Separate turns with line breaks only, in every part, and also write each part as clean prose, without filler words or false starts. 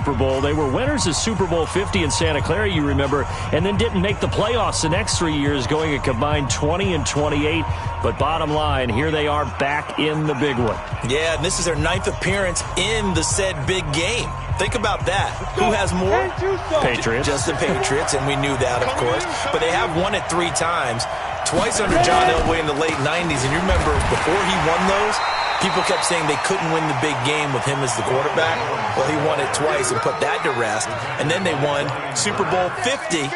Super Bowl. They were winners of Super Bowl 50 in Santa Clara, you remember, and then didn't make the playoffs the next 3 years, going a combined 20-28. But bottom line, here they are back in the big one.
Yeah, and this is their 9th appearance in the said big game. Think about that. Who has more?
Patriots.
Just the Patriots, and we knew that, of course. But they have won it 3 times, twice under John Elway in the late 90s. And you remember, before he won those, people kept saying they couldn't win the big game with him as the quarterback. Well, he won it twice and put that to rest. And then they won Super Bowl 50,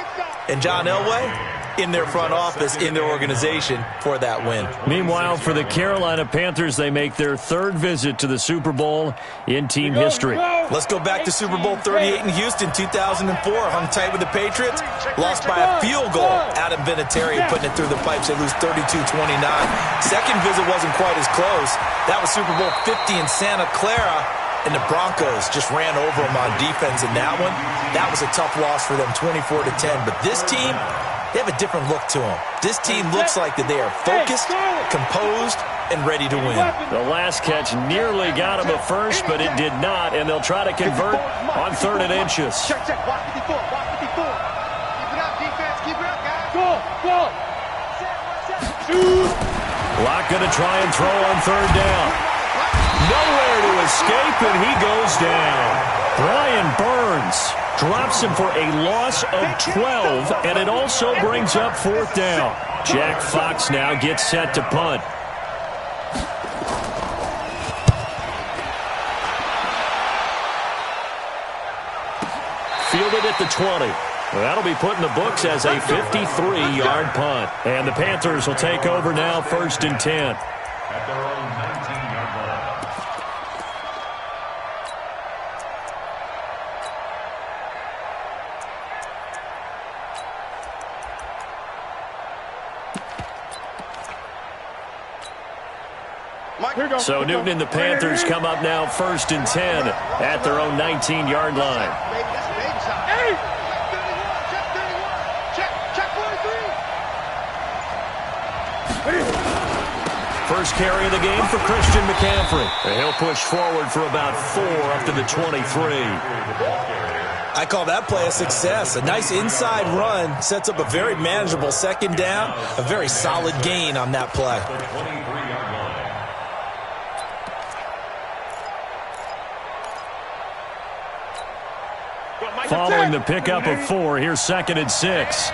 and John Elway in their front office, in their organization for that win.
Meanwhile, for the Carolina Panthers, they make their 3rd visit to the Super Bowl in team history.
Let's go back to Super Bowl 38 in Houston, 2004. Hung tight with the Patriots. Lost by a field goal. Adam Vinatieri putting it through the pipes. They lose 32-29. Second visit wasn't quite as close. That was Super Bowl 50 in Santa Clara. And the Broncos just ran over them on defense in that one. That was a tough loss for them, 24-10. But this team, they have a different look to them. This team looks like that they are focused, composed, and ready to win.
The last catch nearly got him a first, but it did not, and they'll try to convert on 3rd and inches.
Check. Walk 54. Walk 54. Keep it up, defense. Keep it up, guys. Go.
Locke going to try and throw on 3rd down. Nowhere to escape, and he goes down. Brian Burns drops him for a loss of 12, and it also brings up 4th down. Jack Fox now gets set to punt. Fielded at the 20. That'll be put in the books as a 53-yard punt. And the Panthers will take over now, 1st and 10.
At their own 19-yard line.
So Newton and the Panthers come up now 1st and 10 at their own 19-yard line. First carry of the game for Christian McCaffrey. And he'll push forward for about 4 up to the 23.
I call that play a success. A nice inside run sets up a very manageable 2nd down. A very solid gain on that play.
Following the pickup of 4, here's 2nd and 6.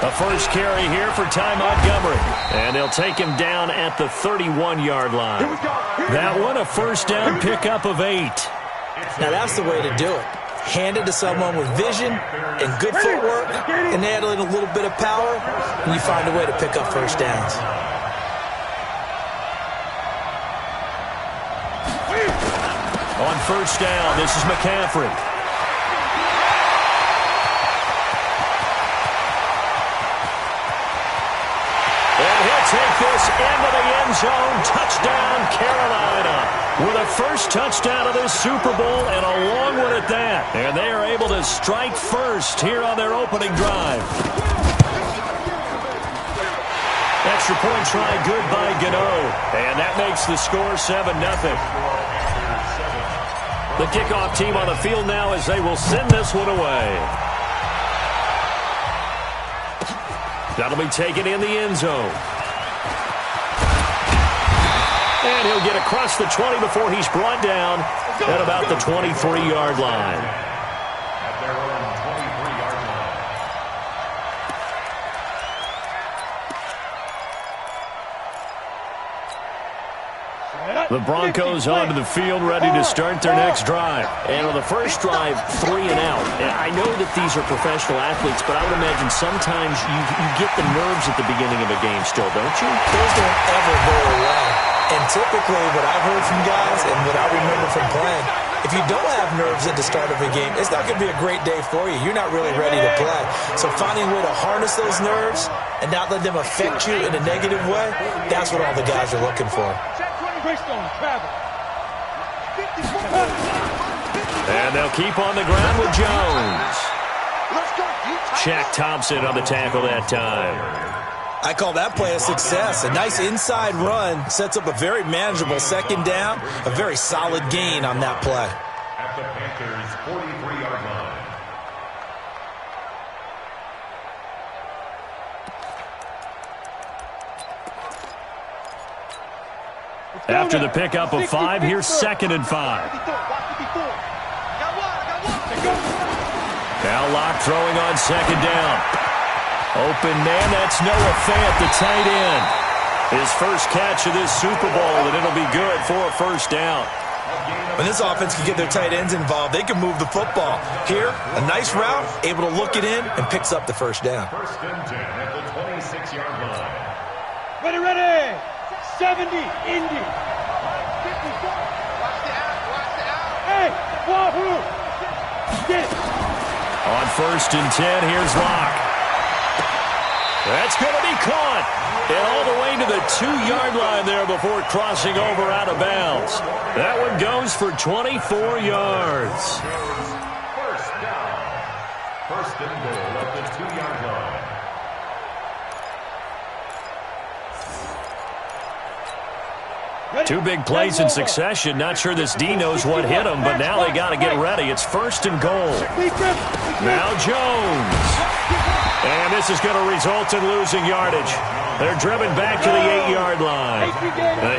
A first carry here for Ty Montgomery. And they'll take him down at the 31-yard line. That one, a first down pickup of 8.
Now that's the way to do it. Hand it to someone with vision and good footwork, and add in a little bit of power, and you find a way to pick up first downs.
On first down, this is McCaffrey. And he'll take this into the end zone. Touchdown, Carolina. With a first touchdown of this Super Bowl, and a long one at that. And they are able to strike first here on their opening drive. Extra point try good by Gano. And that makes the score 7-0. The kickoff team on the field now as they will send this one away. That'll be taken in the end zone. And he'll get across the 20 before he's brought down at about the 23-yard line.
At their own 23-yard line.
The Broncos onto the field, ready to start their next drive. And on the first drive, 3 and out. And I know that these are professional athletes, but I would imagine sometimes you get the nerves at the beginning of a game still, don't you?
Those don't ever go away. And typically what I've heard from guys and what I remember from playing, if you don't have nerves at the start of a game, it's not going to be a great day for you. You're not really ready to play. So finding a way to harness those nerves and not let them affect you in a negative way, that's what all the guys are looking for.
And they'll keep on the ground with Jones. Shaq Thompson on the tackle that time.
I call that play a success. A nice inside run sets up a very manageable second down, a very solid gain on that play.
At the Panthers' 43-yard line.
After the pickup of 5, here's 2nd and 5. Now Locke throwing on 2nd down. Open man, that's Noah Fant, the tight end. His first catch of this Super Bowl, and it'll be good for a first down.
When this offense can get their tight ends involved, they can move the football. Here, a nice route, able to look it in, and picks up the first down.
1st and 10 at the 26-yard line.
Ready. 70, Indy. Hey, Wahoo! Get it.
On 1st and 10, here's Locke. That's going to be caught. And all the way to the 2-yard line there before crossing over out of bounds. That one goes for 24 yards.
First down. 1st and goal at the 2-yard line.
Two big plays in succession. Not sure this D knows what hit him, but now they got to get ready. It's 1st and goal. Now Jones. And this is going to result in losing yardage. They're driven back to the 8-yard line.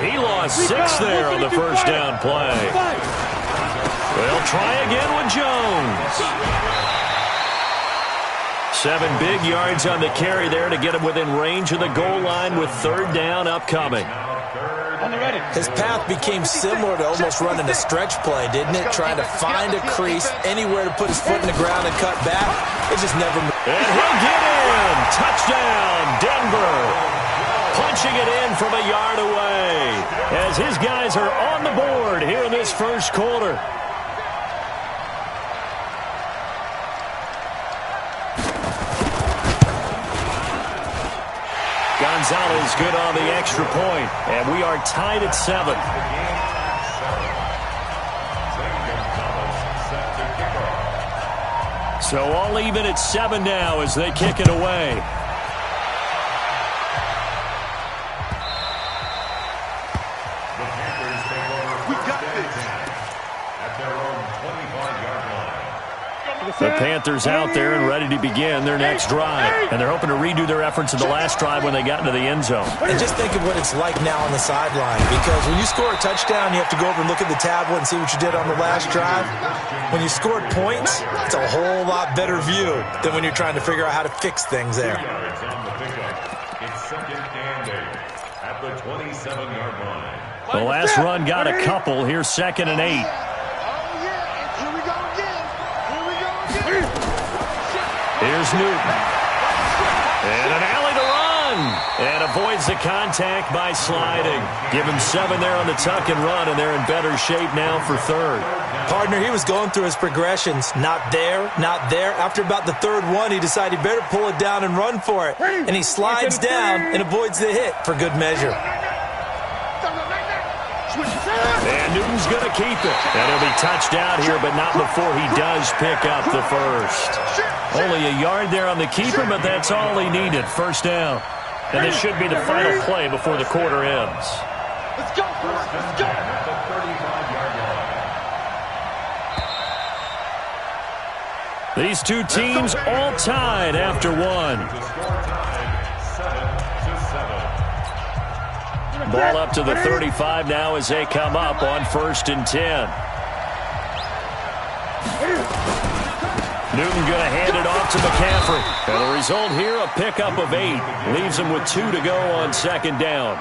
He lost 6 there on the first down play. They'll try again with Jones. 7 big yards on the carry there to get him within range of the goal line with 3rd down upcoming.
His path became similar to almost running a stretch play, didn't it? Trying to find a crease, anywhere to put his foot in the ground and cut back. It just never moved.
And he'll get in. Touchdown, Denver. Punching it in from a yard away as his guys are on the board here in this first quarter. Gonzalez good on the extra point, and we are tied at 7. So all even at 7 now as they kick it away.
The Panthers take over. We got this. At their own 25-yard line.
The Panthers out there and ready to begin their next drive. And they're hoping to redo their efforts in the last drive when they got into the end zone.
And just think of what it's like now on the sideline, because when you score a touchdown, you have to go over and look at the tablet and see what you did on the last drive. When you scored points, it's a whole lot better view than when you're trying to figure out how to fix things there.
Yards on the pickup. It's 2nd and 8 at the 27-yard line.
The last run got a couple. Here's 2nd and 8. Here's Newton. And an alley to run. And avoids the contact by sliding. Give him 7 there on the tuck and run, and they're in better shape now for 3rd.
Partner, he was going through his progressions. Not there, not there. After about the 3rd one, he decided he better pull it down and run for it. And he slides down and avoids the hit for good measure.
And Newton's going to keep it. And he'll be touched out here, but not before he does pick up the first. Only a yard there on the keeper, but that's all he needed. First down. And this should be the final play before the quarter ends.
Let's go. Let's go.
At the 35-yard line.
These two teams all tied after one.
The score tied 7-7.
Ball up to the 35 now as they come up on 1st and 10. Newton going to hand it off to McCaffrey. And the result here, a pickup of 8. Leaves him with 2 to go on 2nd down.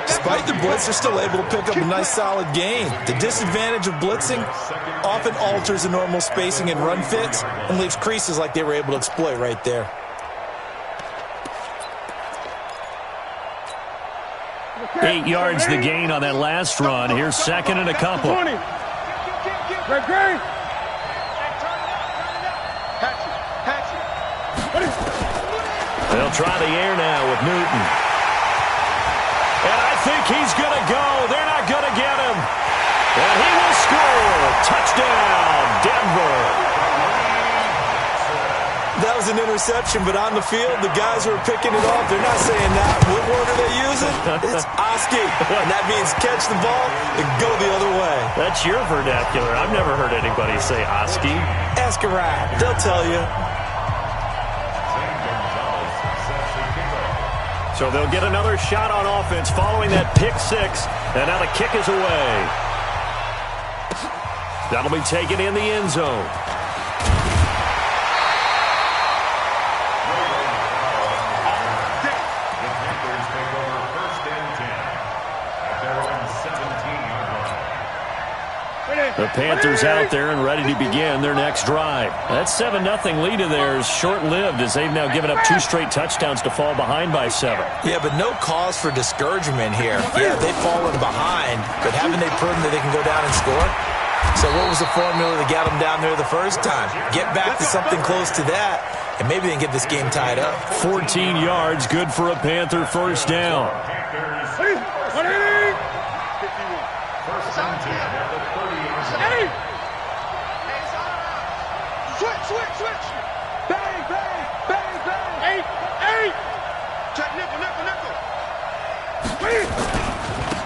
Despite the blitz, they're still able to pick up a nice solid gain. The disadvantage of blitzing often alters the normal spacing and run fits and leaves creases like they were able to exploit right there.
Eight yards the gain on that last run. Here's 2nd and a couple. They'll try the air now with Newton. And I think he's going to go. They're not going to get him. And he will score. Touchdown, Denver.
That was an interception, but on the field, the guys who are picking it off, they're not saying that. What word are they using? It's Oski. And that means catch the ball and go the other way.
That's your vernacular. I've never heard anybody say Oski.
Ask around. They'll tell you.
So they'll get another shot on offense following that pick six. And now the kick is away. That'll be taken in the end zone. The Panthers out there and ready to begin their next drive. That 7-0 lead of theirs short-lived as they've now given up 2 straight touchdowns to fall behind by 7.
Yeah, but no cause for discouragement here. Yeah, they've fallen behind, but haven't they proven that they can go down and score? So what was the formula that got them down there the first time? Get back to something close to that, and maybe they can get this game tied up.
14 yards, good for a Panther first down.
Switch. Bang, bang, bang, bang. 8. Check nickel.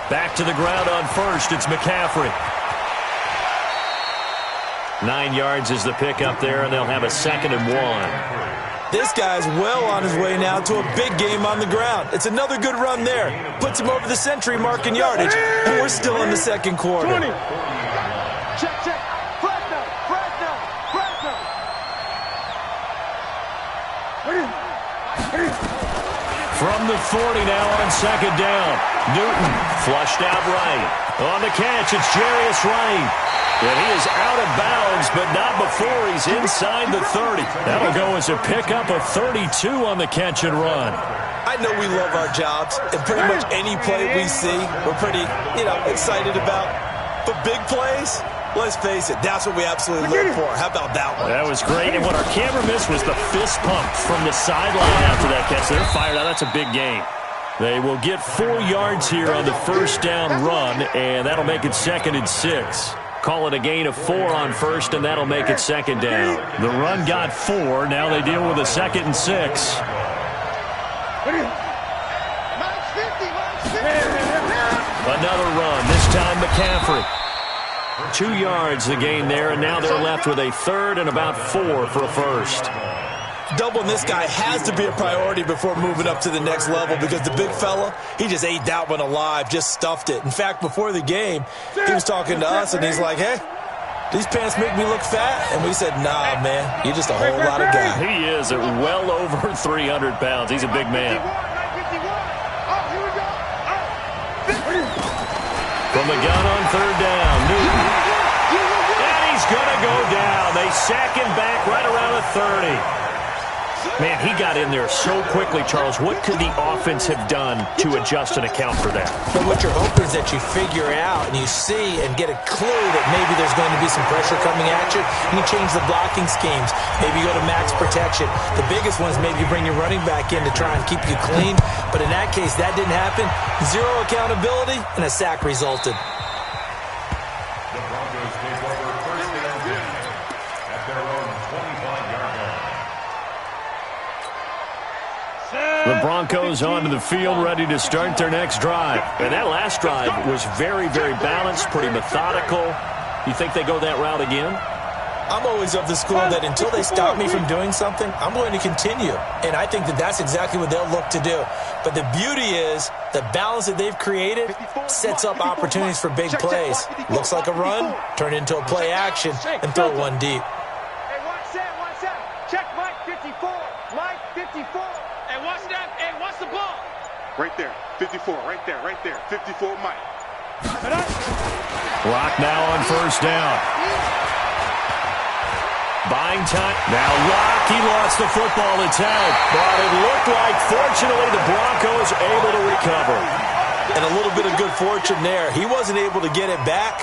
Back to the ground on first. It's McCaffrey. 9 yards is the pickup there, and they'll have a 2nd and 1.
This guy's well on his way now to a big game on the ground. It's another good run there. Puts him over the century mark in yardage, and we're still in the second quarter.
20. Check.
From the 40 now on 2nd down. Newton flushed out right. On the catch, it's Jarius Wright. And he is out of bounds, but not before he's inside the 30. That'll go as a pickup of 32 on the catch and run.
I know we love our jobs, and pretty much any play we see, we're pretty, excited about. But big plays, let's face it, that's what we absolutely look for. How about that one?
That was great, and what our camera missed was the fist pump from the sideline after that catch. They're fired out. That's a big game. They will get 4 yards here on the first down run, and that'll make it 2nd and 6. Call it a gain of 4 on first, and that'll make it 2nd down. The run got 4. Now they deal with a 2nd and 6. Another run, this time McCaffrey. 2 yards the gain there, and now they're left with a 3rd and about 4 for a first.
Doubling this guy has to be a priority before moving up to the next level because the big fella, he just ate that one alive, just stuffed it. In fact, before the game, he was talking to us, and he's like, hey, these pants make me look fat? And we said, nah, man, you're just a whole lot of guy.
He is at well over 300 pounds. He's a big man. From the gun on 3rd down, Newton. And he's going to go down. They sack him back right around the 30. Man, he got in there so quickly, Charles. What could the offense have done to adjust and account for that?
But what you're hoping is that you figure out and you see and get a clue that maybe there's going to be some pressure coming at you, and you change the blocking schemes. Maybe you go to max protection. The biggest one is maybe you bring your running back in to try and keep you clean. But in that case, that didn't happen. 0 accountability, and a sack resulted.
The Broncos take over 1st and 10 at their own 25-yard line.
The Broncos onto the field, ready to start their next drive. And that last drive was very, very balanced, pretty methodical. You think they go that route again?
I'm always of the school that until they stop me from doing something, I'm going to continue. And I think that that's exactly what they'll look to do. But the beauty is the balance that they've created sets up opportunities for big plays. Looks like a run, turn into a play action, and throw one deep.
Hey, watch that. Check Mike 54. Mike 54. Hey, watch that. Hey, watch the ball.
Right there. 54. Right there. 54 Mike.
Clock now on 1st down. Buying time. Now Locke, he lost the football. It's out. But it looked like, fortunately, the Broncos able to recover.
And a little bit of good fortune there. He wasn't able to get it back,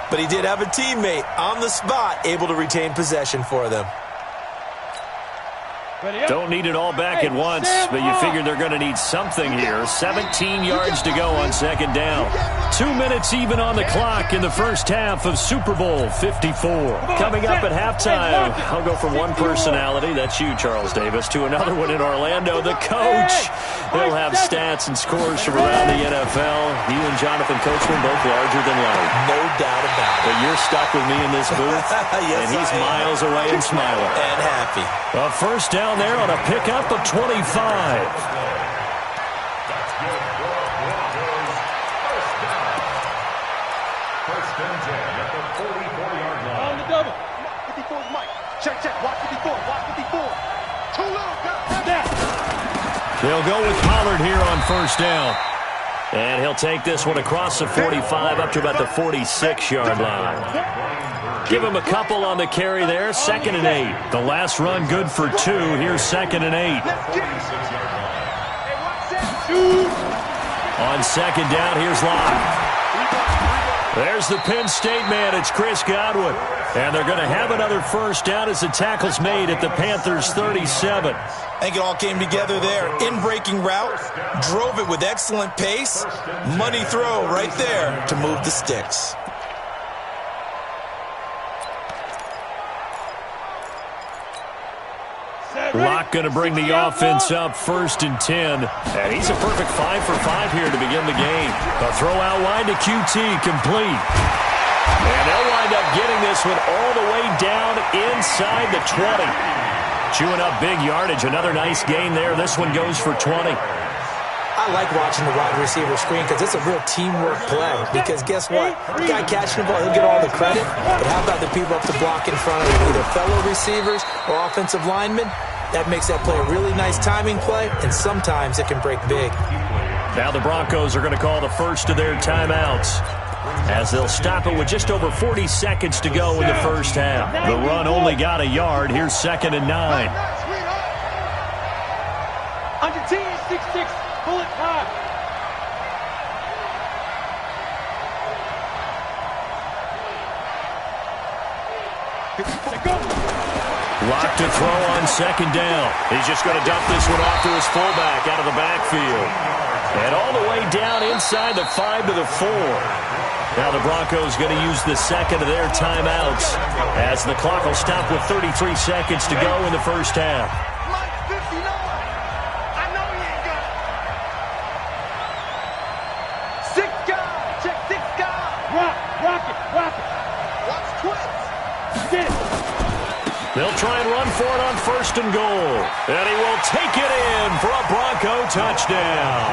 but he did have a teammate on the spot able to retain possession for them.
Don't need it all back at once, but you figure they're going to need something here. 17 yards to go on 2nd down. 2 minutes even on the clock in the first half of Super Bowl 54. Coming up at halftime, I'll go from one personality, that's you, Charles Davis, to another one in Orlando, the coach. He'll have stats and scores from around the NFL. You and Jonathan Coachman both larger than life.
No doubt about it.
But you're stuck with me in this booth,
yes,
and he's miles away and smiling.
And happy.
A first down there on a pickup of 25.
On the double. 54 is Mike. Check, check. Watch 54. Watch 54. Too low.
They'll go with Pollard here on first down. And he'll take this one across the 45 up to about the 46-yard line. Give him a couple on the carry there. 2nd and 8. The last run good for 2. Here's 2nd and 8. On 2nd down, here's Locke. There's the Penn State man. It's Chris Godwin. And they're going to have another first down as the tackle's made at the Panthers' 37.
I think it all came together there. In-breaking route, drove it with excellent pace. Money throw right there to move the sticks.
Locke going to bring the offense up 1st and 10. And he's a perfect 5 for 5 here to begin the game. A throw out wide to QT, complete. And they'll wind up getting this one all the way down inside the 20. Chewing up big yardage. Another nice gain there. This one goes for 20.
I like watching the wide receiver screen because it's a real teamwork play. Because guess what? The guy catching the ball, he'll get all the credit. But how about the people up the block in front of him, either fellow receivers or offensive linemen? That makes that play a really nice timing play, and sometimes it can break big.
Now the Broncos are going to call the first of their timeouts, as they'll stop it with just over 40 seconds to go in the first half. The run only got a yard. Here's 2nd and 9.
Under 10, 6-6, pull it high.
Locked to throw on 2nd down. He's just going to dump this one off to his fullback out of the backfield. And all the way down inside the 5 to the 4. Now the Broncos going to use the second of their timeouts as the clock will stop with 33 seconds to go in the first half.
Mike 59. I know he ain't got it. 6 guys. Check 6 guys. Rock it. Watch twist. Get it.
They'll try and run for it on 1st and goal. And he will take it in for a Bronco touchdown.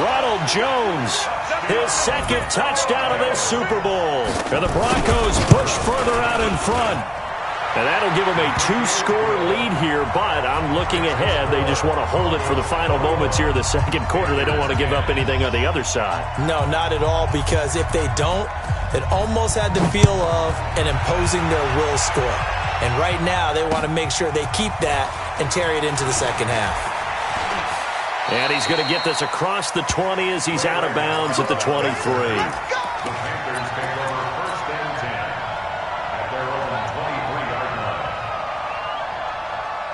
Ronald Jones, his 2nd touchdown of this Super Bowl. And the Broncos push further out in front. And that'll give them a 2-score lead here, but I'm looking ahead. They just want to hold it for the final moments here of the 2nd quarter. They don't want to give up anything on the other side.
No, not at all, because if they don't, it almost had the feel of an imposing their will score. And right now, they want to make sure they keep that and carry it into the 2nd half.
And he's going to get this across the 20 as he's out of bounds at the 23.
The Panthers take over 1st and 10 at their own 23-yard line.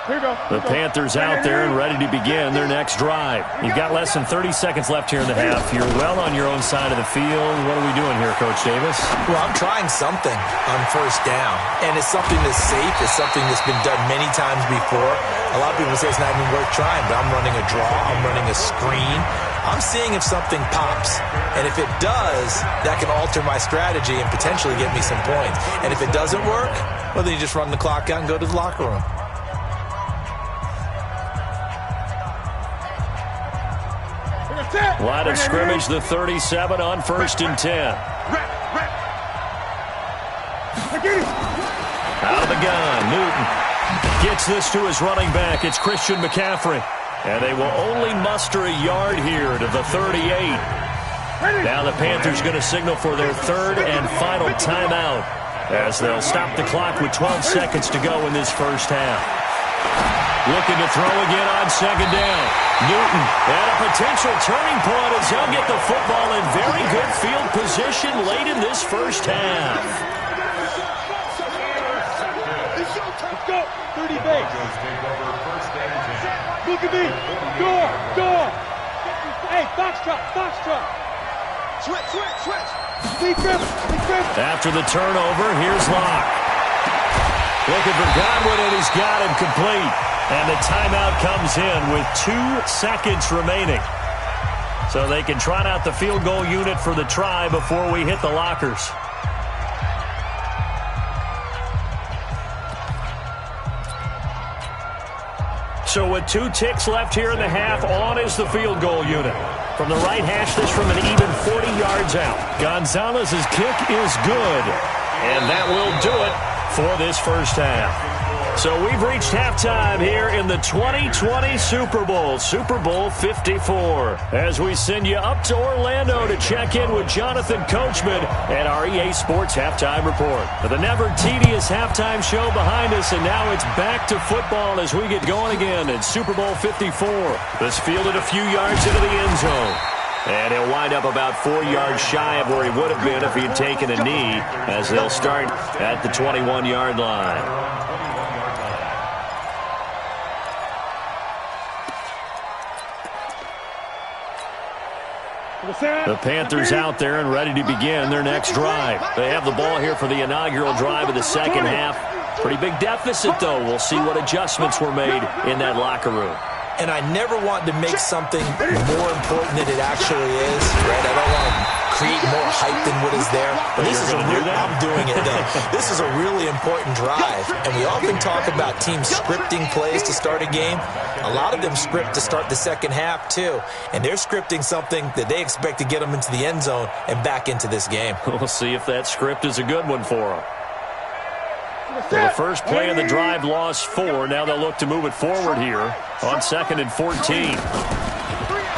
Here we go.
The Panthers out there and ready to begin their next drive. You've got less than 30 seconds left here in the half. You're well on your own side of the field. What are we doing here, Coach Davis?
Well, I'm trying something on 1st down, and it's something that's safe. It's something that's been done many times before. A lot of people say it's not even worth trying, but I'm running a draw. I'm running a screen. I'm seeing if something pops, and if it does, that can alter my strategy and potentially get me some points. And if it doesn't work, well, then you just run the clock out and go to the locker room.
Line of scrimmage, the 37 on 1st and 10. Out of the gun, Newton gets this to his running back. It's Christian McCaffrey. And they will only muster a yard here to the 38. Now the Panthers going to signal for their 3rd and final timeout as they'll stop the clock with 12 seconds to go in this first half. Looking to throw again on 2nd down. Newton at a potential turning point as he'll get the football in very good field position late in this first half.
Let's go. 30 base. Look at me. Door. Hey, box truck.
After the turnover, here's Locke. Looking for Godwin, and he's got him complete. And the timeout comes in with 2 seconds remaining. So they can trot out the field goal unit for the try before we hit the lockers. So with 2 ticks left here in the half, on is the field goal unit. From the right hash, this from an even 40 yards out. Gonzalez's kick is good. And that will do it for this first half. So we've reached halftime here in the 2020 Super Bowl, Super Bowl 54. As we send you up to Orlando to check in with Jonathan Coachman and our EA Sports Halftime Report. With a never tedious halftime show behind us, and now it's back to football as we get going again in Super Bowl 54. This fielded a few yards into the end zone. And he'll wind up about 4 yards shy of where he would have been if he had taken a knee, as they'll start at the 21-yard line. The Panthers out there and ready to begin their next drive. They have the ball here for the inaugural drive of the second half. Pretty big deficit, though. We'll see what adjustments were made in that locker room.
And I never want to make something more important than it actually is, right? I don't want to create more hype than what is there. But this is I'm doing it, though. This is a really important drive. And we often talk about teams scripting plays to start a game. A lot of them script to start the second half, too. And they're scripting something that they expect to get them into the end zone and back into this game.
We'll see if that script is a good one for them. Well, the first play of the drive lost 4. Now they'll look to move it forward here on 2nd and 14.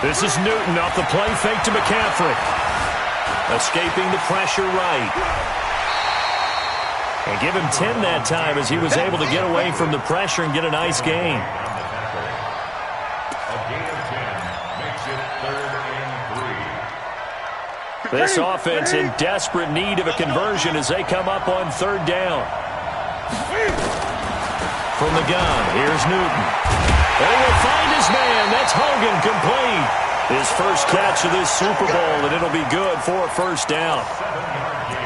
This is Newton off the play fake to McCaffrey. Escaping the pressure right. And give him 10 that time as he was able to get away from the pressure and get a nice gain. This offense in desperate need of a conversion as they come up on 3rd down. From the gun, here's Newton. They will find his man. That's Hogan complete. His first catch of this Super Bowl, and it'll be good for a first down.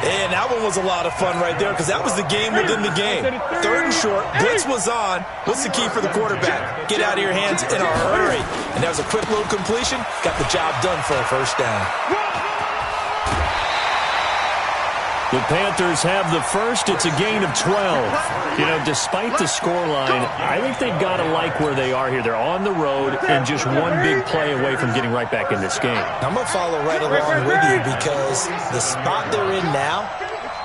And that one was a lot of fun right there because that was the game within the game. 3rd and short, blitz was on. What's the key for the quarterback? Get out of your hands in a hurry. And that was a quick little completion. Got the job done for a first down.
The Panthers have the first. It's a gain of 12. You know, despite the scoreline, I think they've got to like where they are here. They're on the road and just one big play away from getting right back in this game.
I'm going to follow right along with you because the spot they're in now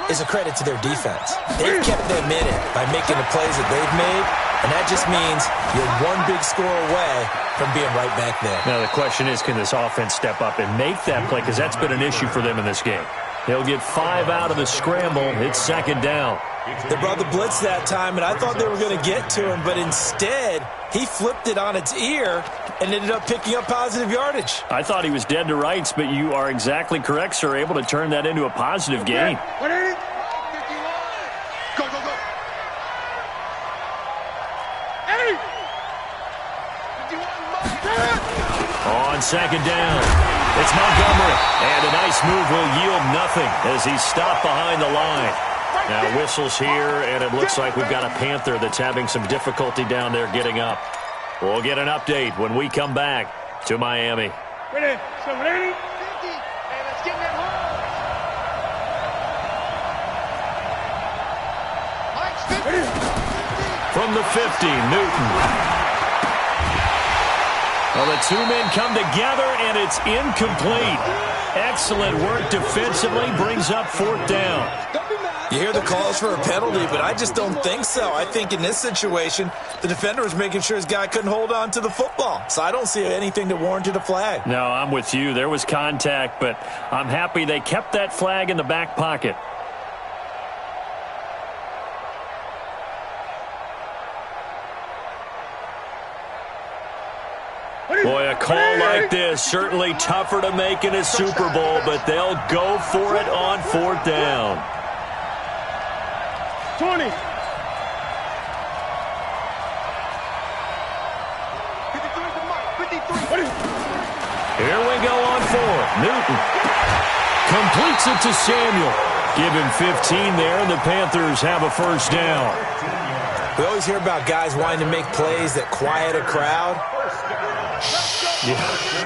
is a credit to their defense. They've kept them in it by making the plays that they've made, and that just means you're one big score away from being right back there.
Now, the question is, can this offense step up and make that play? Because that's been an issue for them in this game. He'll get 5 out of the scramble. It's 2nd down.
They brought the blitz that time, and I thought they were going to get to him, but instead, he flipped it on its ear and ended up picking up positive yardage.
I thought he was dead to rights, but you are exactly correct, sir, able to turn that into a positive gain.
Go, go, go.
On 2nd down. It's Montgomery, and a nice move will yield nothing as he's stopped behind the line. Now whistles here, and it looks like we've got a Panther that's having some difficulty down there getting up. We'll get an update when we come back to Miami.
Ready, so ready, 50, and let's get that home.
From the 50, Newton. Well, the 2 men come together, and it's incomplete. Excellent work defensively, brings up 4th down.
You hear the calls for a penalty, but I just don't think so. I think in this situation, the defender was making sure his guy couldn't hold on to the football. So I don't see anything that warranted a flag.
No, I'm with you. There was contact, but I'm happy they kept that flag in the back pocket. Boy, a call like this, certainly tougher to make in a Super Bowl, but they'll go for it on 4th down.
20. 53.
Here we go on 4th. Newton. Completes it to Samuel. Give him 15 there, and the Panthers have a first down.
We always hear about guys wanting to make plays that quiet a crowd. Yeah,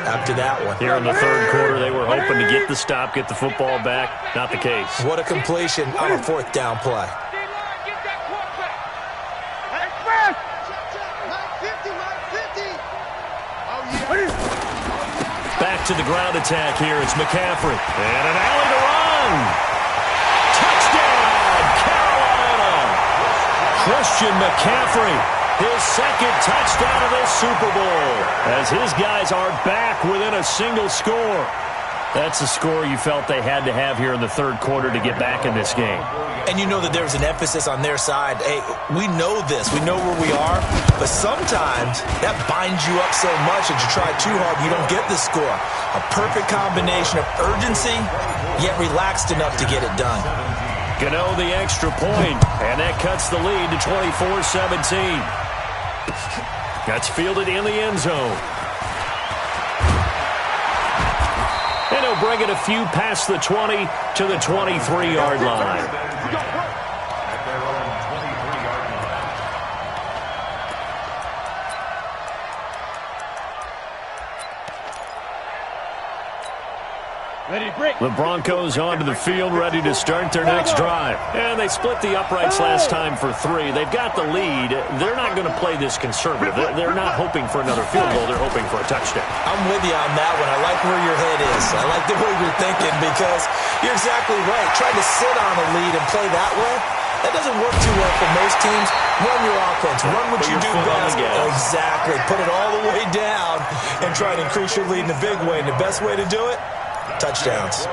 after that one.
Here in the third quarter, they were hoping to get the stop, get the football back. Not the case.
What a completion on a fourth down play.
Back to the ground attack here. It's McCaffrey. And an alley to run. Touchdown, Carolina. Christian McCaffrey, his second touchdown of this Super Bowl, as his guys are back within a single score. That's the score you felt they had to have here in the third quarter to get back in this game.
And you know that there's an emphasis on their side. Hey, we know this. We know where we are. But sometimes that binds you up so much that you try too hard, you don't get the score. A perfect combination of urgency, yet relaxed enough to get it done.
Gano the extra point, and that cuts the lead to 24-17. That's fielded in the end zone. And he'll bring it a few past the 20 to the 23-yard line. The Broncos onto the field, ready to start their next drive. And they split the uprights last time for 3. They've got the lead. They're not going to play this conservative. They're not hoping for another field goal. They're hoping for a touchdown.
I'm with you on that one. I like where your head is. I like the way you're thinking, because you're exactly right. Trying to sit on a lead and play that way, that doesn't work too well for most teams. Run your offense. Run what you do best. Exactly. Put it all the way down and try to increase your lead in a big way. And the best way to do it, touchdowns.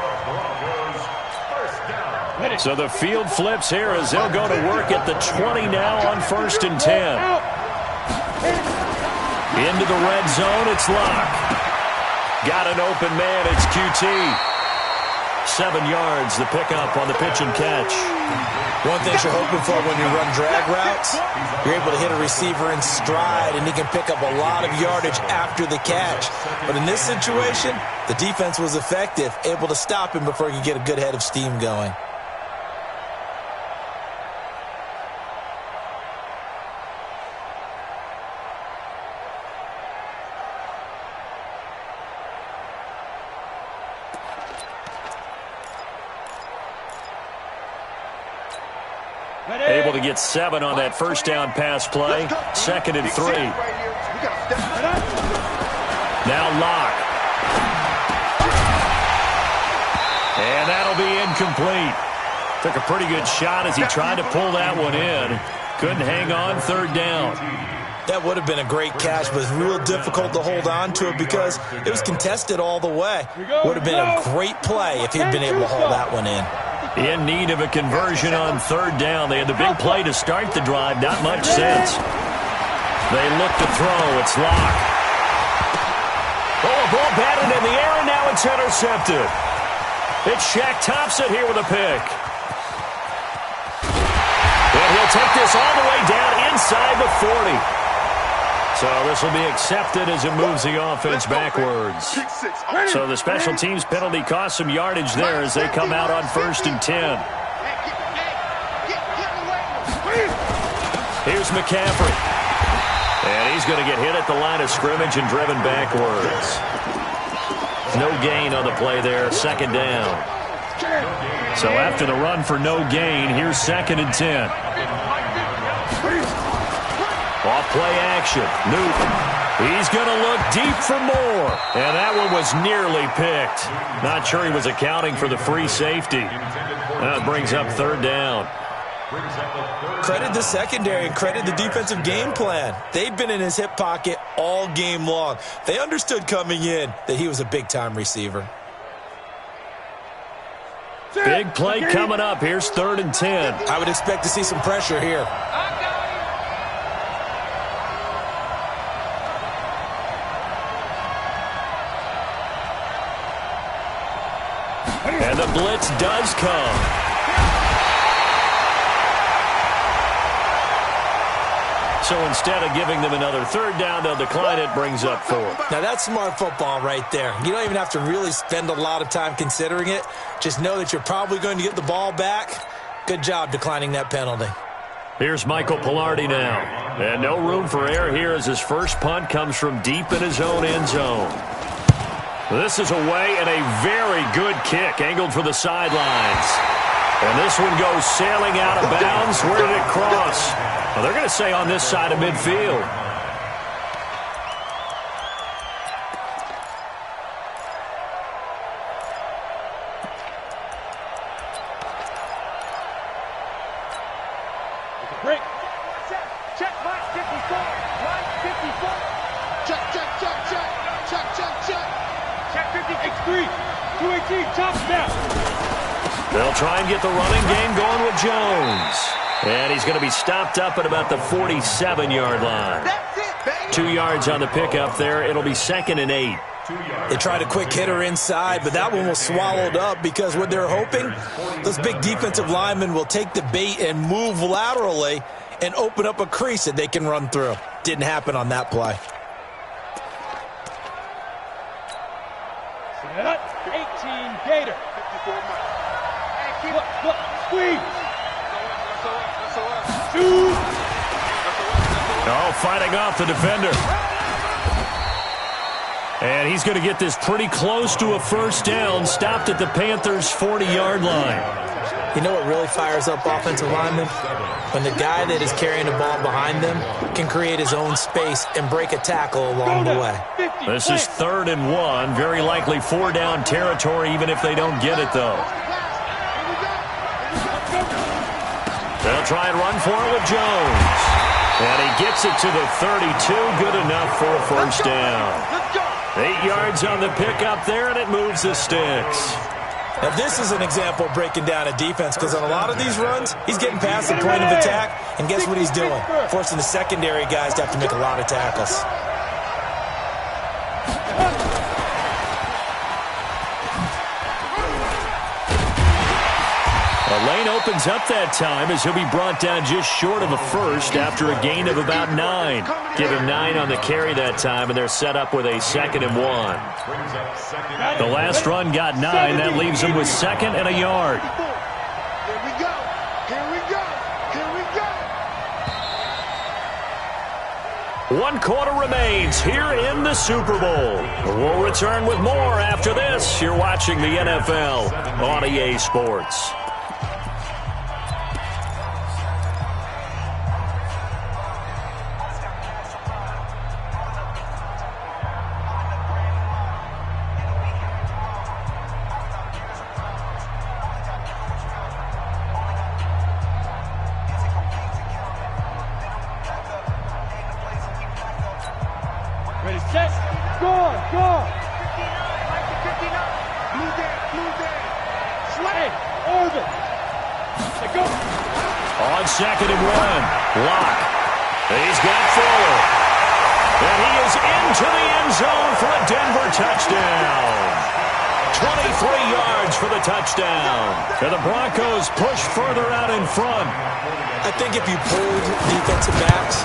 So the field flips here as they'll go to work at the 20 now on 1st and 10. Into the red zone, it's Locke. Got an open man, it's QT. 7 yards, the pickup on the pitch and catch.
One thing you're hoping for when you run drag routes, you're able to hit a receiver in stride, and he can pick up a lot of yardage after the catch. But in this situation, the defense was effective, able to stop him before he could get a good head of steam going.
Able to get 7 on that first down pass play. 2nd and 3. Now Locke. And that'll be incomplete. Took a pretty good shot as he tried to pull that one in. Couldn't hang on 3rd down.
That would have been a great catch, but it was real difficult to hold on to it because it was contested all the way. Would have been a great play if he'd been able to hold that one in.
In need of a conversion on 3rd down. They had the big play to start the drive. Not much sense. They look to throw. It's Locke. Oh, a ball batted in the air, and now it's intercepted. It's Shaq Thompson here with a pick. And he'll take this all the way down inside the 40. So this will be accepted as it moves the offense backwards. So the special teams penalty cost some yardage there as they come out on 1st and 10. Here's McCaffrey. And he's going to get hit at the line of scrimmage and driven backwards. No gain on the play there, 2nd down. So after the run for no gain, here's 2nd and 10. Off play action. Newton. He's going to look deep for more. And that one was nearly picked. Not sure he was accounting for the free safety. That brings up 3rd down.
Credit the secondary and credit the defensive game plan. They've been in his hip pocket all game long. They understood coming in that he was a big-time receiver.
Big play coming up. Here's 3rd and 10.
I would expect to see some pressure here.
And the blitz does come. So instead of giving them another third down, they'll decline it, brings up 4.
Now, that's smart football right there. You don't even have to really spend a lot of time considering it. Just know that you're probably going to get the ball back. Good job declining that penalty.
Here's Michael Palardy now. And no room for error here as his first punt comes from deep in his own end zone. This is away and a very good kick, angled for the sidelines. And this one goes sailing out of bounds. Where did it cross? Well, they're going to say on this side of midfield.
Break. Check, Mike 54. Mike 54. Check, check, check, check. Check, check, check. Check 50. X3. 218. Chop down.
They'll try and get the running game going with Jones. And he's going to be stopped up at about the 47-yard line.
That's it, baby.
2 yards on the pickup there. It'll be 2nd and 8.
They tried a quick hitter inside, but that one was swallowed up because what they're hoping, those big defensive linemen will take the bait and move laterally and open up a crease that they can run through. Didn't happen on that play.
Set. 18 Gator. 54 Mike. Look, squeeze. Shoot.
Oh, fighting off the defender. And he's going to get this pretty close to a first down, stopped at the Panthers' 40-yard line.
You know what really fires up offensive linemen? When the guy that is carrying the ball behind them can create his own space and break a tackle along the way.
This is 3rd and 1, very likely 4-down territory, even if they don't get it, though. They'll try and run for it with Jones. And he gets it to the 32, good enough for a first down. 8 yards on the pickup there, and it moves the sticks.
Now, this is an example of breaking down a defense because on a lot of these runs, he's getting past the point of attack, and guess what he's doing? Forcing the secondary guys to have to make a lot of tackles.
The lane opens up that time as he'll be brought down just short of a first after a gain of about 9. Give him 9 on the carry that time, and they're set up with a 2nd and 1. The last run got 9. That leaves him with 2nd and a yard.
Here we go. Here we go. Here we go.
1 quarter remains here in the Super Bowl. We'll return with more after this. You're watching the NFL on EA Sports.
Ready, set, score. 59, blue day, slay, orbit. Let go.
On 2nd and 1, Locke. He's got Fuller. And he is into the end zone for a Denver touchdown. 23 yards for the touchdown. And the Broncos push further out in front.
I think if you pulled defensive backs,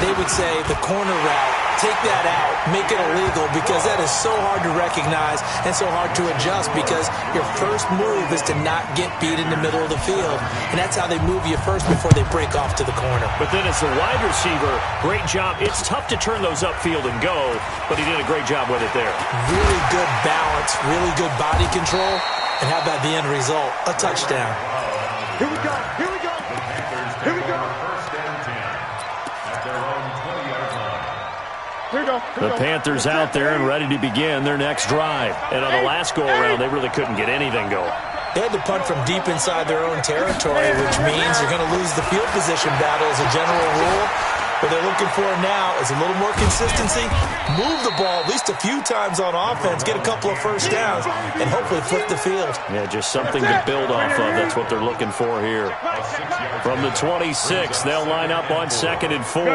they would say the corner route, take that out, make it illegal, because that is so hard to recognize and so hard to adjust because your first move is to not get beat in the middle of the field. And that's how they move you first before they break off to the corner.
But then as the wide receiver, great job. It's tough to turn those upfield and go, but he did a great job with it there.
Really good balance, really good body control, and how about the end result? A touchdown.
Here we go. Here we go. Here we go.
The Panthers out there and ready to begin their next drive. And on the last go-around, they really couldn't get anything going.
They had to punt from deep inside their own territory, which means you're going to lose the field position battle as a general rule. What they're looking for now is a little more consistency, move the ball at least a few times on offense, get a couple of first downs, and hopefully flip the field.
Yeah, just something to build off of. That's what they're looking for here. From the 26, they'll line up on 2nd and 4.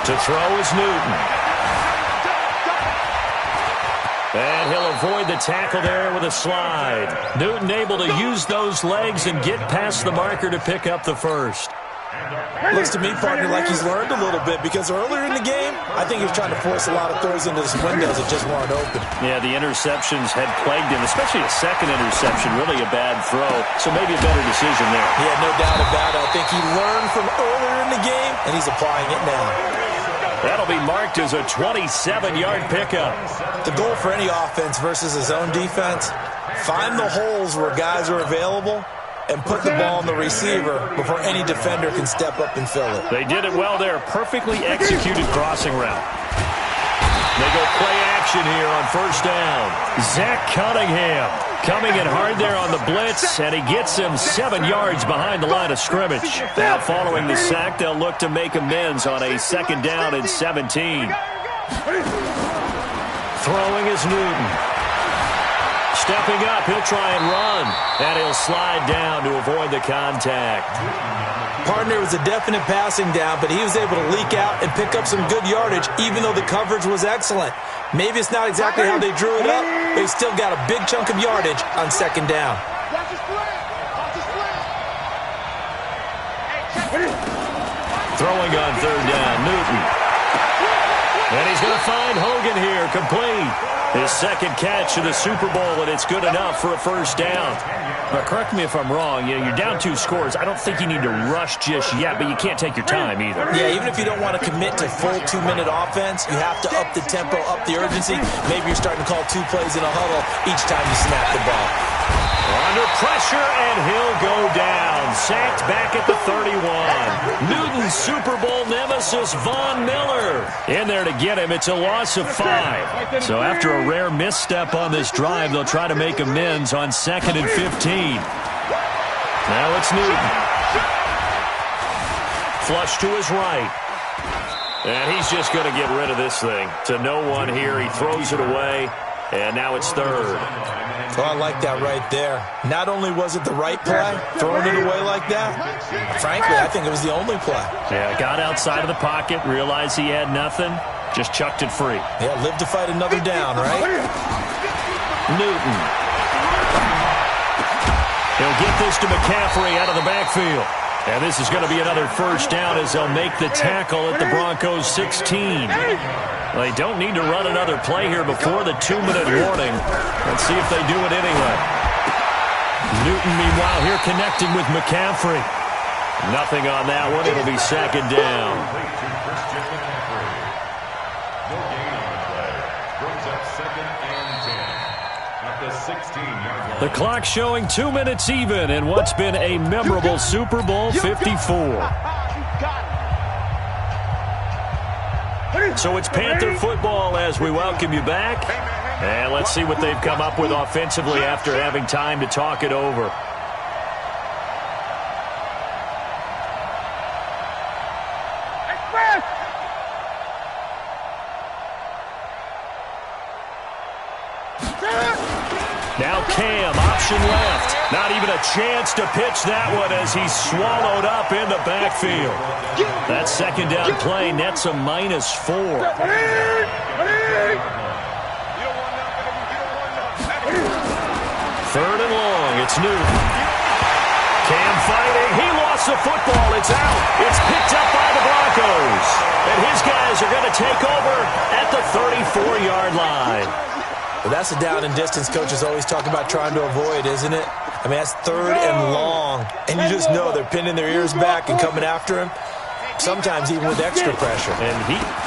To throw is Newton. And he'll avoid the tackle there with a slide. Newton able to use those legs and get past the marker to pick up the first.
Looks to me, partner, like he's learned a little bit, because earlier in the game, I think he was trying to force a lot of throws into his windows that just weren't open.
Yeah, the interceptions had plagued him, especially a second interception, really a bad throw. So maybe a better decision there.
Yeah, no doubt about it. I think he learned from earlier in the game, and he's applying it now.
That'll be marked as a 27-yard pickup.
The goal for any offense versus his own defense, find the holes where guys are available and put the ball on the receiver before any defender can step up and fill it.
They did it well there. Perfectly executed crossing route. They go play action here on first down. Zach Cunningham coming in hard there on the blitz, and he gets him 7 yards behind the line of scrimmage. Now following the sack, they'll look to make amends on a second down and 17. Throwing is Newton. Stepping up, he'll try and run, and he'll slide down to avoid the contact.
Partner, was a definite passing down, but he was able to leak out and pick up some good yardage, even though the coverage was excellent. Maybe it's not exactly how they drew it up, but he still got a big chunk of yardage on second down.
Throwing on third down, Newton. And he's going to find Hogan here, complete. His second catch of the Super Bowl, and it's good enough for a first down. Now, correct me if I'm wrong. You're down 2 scores. I don't think you need to rush just yet, but you can't take your time either.
Yeah, even if you don't want to commit to full 2-minute offense, you have to up the tempo, up the urgency. Maybe you're starting to call 2 plays in a huddle each time you snap the ball.
Under pressure, and he'll go down. Sacked back at the 31. Newton's Super Bowl nemesis, Von Miller. In there to get him. It's a loss of 5. So after a rare misstep on this drive, they'll try to make amends on 2nd and 15. Now it's Newton. Flush to his right. And he's just going to get rid of this thing. To no one here. He throws it away. And now it's 3rd.
Oh, I like that right there. Not only was it the right play, throwing it away like that, frankly, I think it was the only play.
Yeah, got outside of the pocket, realized he had nothing, just chucked it free.
Yeah, live to fight another down, right?
Newton. He'll get this to McCaffrey out of the backfield. And this is going to be another first down as they'll make the tackle at the Broncos' 16. They don't need to run another play here before the 2-minute warning. Let's see if they do it anyway. Newton, meanwhile, here connecting with McCaffrey. Nothing on that one. It'll be 2nd down.
No gain on the play. Brings up 2nd and 10 at the 16-yard line.
The clock showing 2 minutes even in what's been a memorable Super Bowl 54. So it's Panther football as we welcome you back. And let's see what they've come up with offensively after having time to talk it over. Now Cam, option left. Not even a chance to pitch that one as he's swallowed up in the backfield. That 2nd down play nets a -4. 3rd and long. It's Newton. Cam fighting. He lost the football. It's out. It's picked up by the Broncos. And his guys are going to take over at the 34-yard line.
Well, that's a down and distance coaches always talk about trying to avoid, isn't it? I mean, that's 3rd and long. And you just know they're pinning their ears back and coming after him, sometimes even with extra pressure.
And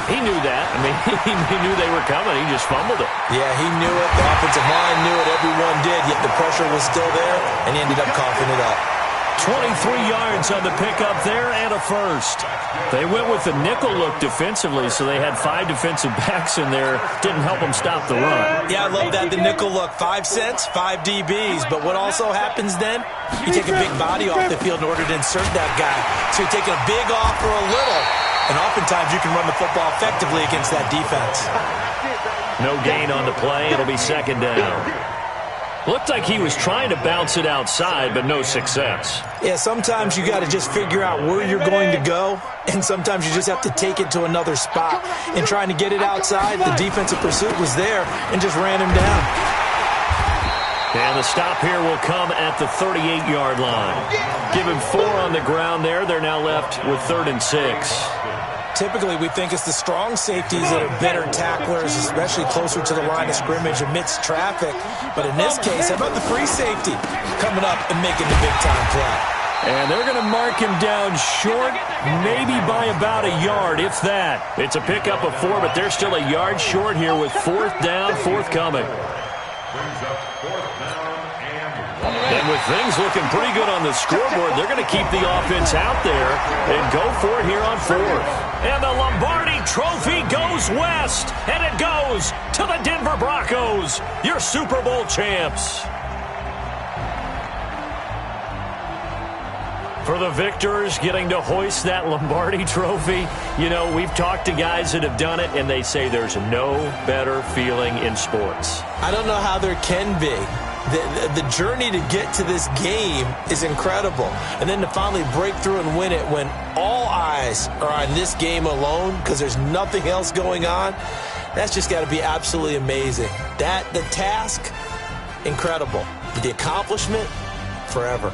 he knew that. I mean, he knew they were coming. He just fumbled it.
Yeah, he knew it. The offensive line knew it. Everyone did, yet the pressure was still there, and he ended up coughing it up.
23 yards on the pickup there and a first. They went with the nickel look defensively, so they had 5 defensive backs in there. Didn't help them stop the run.
Yeah, I love that, the nickel look. 5 cents, 5 DBs. But what also happens then, you take a big body off the field in order to insert that guy. So you're taking a big off for a little, and oftentimes you can run the football effectively against that defense.
No gain on the play. It'll be 2nd down. Looked like he was trying to bounce it outside, but no success.
Yeah, sometimes you got to just figure out where you're going to go, and sometimes you just have to take it to another spot. And trying to get it outside, the defensive pursuit was there and just ran him down.
And the stop here will come at the 38-yard line. Give him 4 on the ground there. They're now left with 3rd and 6.
Typically, we think it's the strong safeties that are better tacklers, especially closer to the line of scrimmage amidst traffic. But in this case, how about the free safety coming up and making the big-time play?
And they're going to mark him down short, maybe by about a yard, if that. It's a pickup of 4, but they're still a yard short here with 4th down, forthcoming. And with things looking pretty good on the scoreboard, they're going to keep the offense out there and go for it here on 4th. And the Lombardi Trophy goes west, and it goes to the Denver Broncos, your Super Bowl champs. For the victors getting to hoist that Lombardi Trophy, you know, we've talked to guys that have done it, and they say there's no better feeling in sports.
I don't know how there can be. The journey to get to this game is incredible. And then to finally break through and win it when all eyes are on this game alone because there's nothing else going on, that's just got to be absolutely amazing. The task, incredible. The accomplishment, forever.